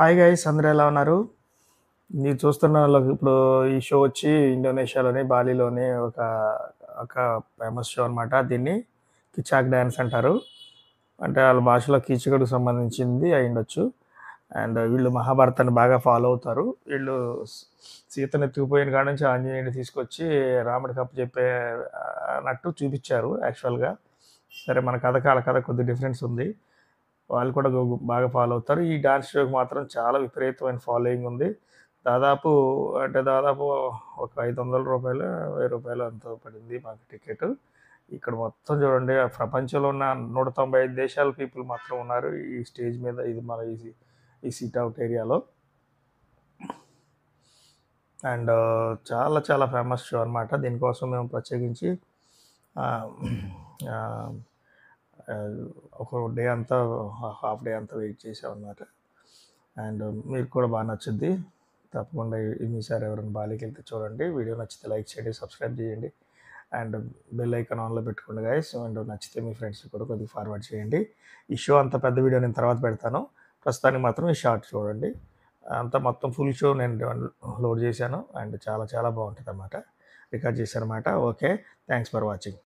Hi guys అందరూ ఎలా ఉన్నారు? మీరు చూస్తున్న వాళ్ళకి ఇప్పుడు ఈ షో వచ్చి ఇండోనేషియాలోని, బాలీలోని ఒక ఫేమస్ షో అనమాట. దీన్ని కిచాక్ డాన్స్ అంటారు. అంటే ఆళ్ళ భాషలో కీచకుడికి సంబంధించింది అయ్యుండొచ్చు. అండ్ వీళ్ళు మహాభారతాన్ని బాగా ఫాలో అవుతారు. వీళ్ళు స్ సీతను ఎత్తుకుపోయిన కాడ నుంచి ఆంజనేయుడిని తీసుకొచ్చి రాముడికి అప్పజెప్పే అన్నట్టు చూపిచ్చారు యాక్చువల్‌గా. సరే మన కథకి ఆళ్ళ కథకి కొద్దిగా డిఫరెన్స్ ఉంది. వాళ్ళు కూడా బాగా ఫాలో అవుతారు. ఈ డాన్స్ షోకి మాత్రం చాలా విపరీతమైన ఫాలోయింగ్ ఉంది. దాదాపు దాదాపు ఒక రూ. 500, రూ. 1000 ఎంతో పడింది మాకు టికెటు. ఇక్కడ మొత్తం చూడండి ప్రపంచంలో ఉన్న 195 దేశాల పీపుల్ మాత్రం ఉన్నారు ఈ స్టేజ్ మీద. ఇది మన ఈ సీట్ అవుట్ ఏరియాలో. అండ్ చాలా చాలా ఫేమస్ షో అనమాట. దీనికోసం మేము ప్రత్యేకించి ఆహ్, ఆహ్, ఆహ్, ఒక డే అంతా హాఫ్ డే అంతా వెయిట్ చేసామనమాట. అండ్ మీకు కూడా బాగా నచ్చుద్ది. తప్పకుండా ఈసారి ఎవరైనా బాలీకెళ్తే చూడండి. వీడియో నచ్చితే లైక్ చేయండి, సబ్స్క్రైబ్ చేయండి. అండ్ బెల్ ఐకాన్ ఆన్‌లో పెట్టుకోండి గైస్. అండ్ నచ్చితే మీ ఫ్రెండ్స్‌కి కూడా కొద్దిగా ఫార్వర్డ్ చేయండి. ఈ షో అంత పెద్ద వీడియో నేను తర్వాత పెడతాను. ప్రస్తుతానికి మాత్రం ఈ షార్ట్ చూడండి. అంతా మొత్తం ఫుల్ షో నేను లోడ్ చేశాను. అండ్ చాలా చాలా బావుంటదనమాట. రికార్డ్ చేశాననమాట. ఓకే. Thanks for watching.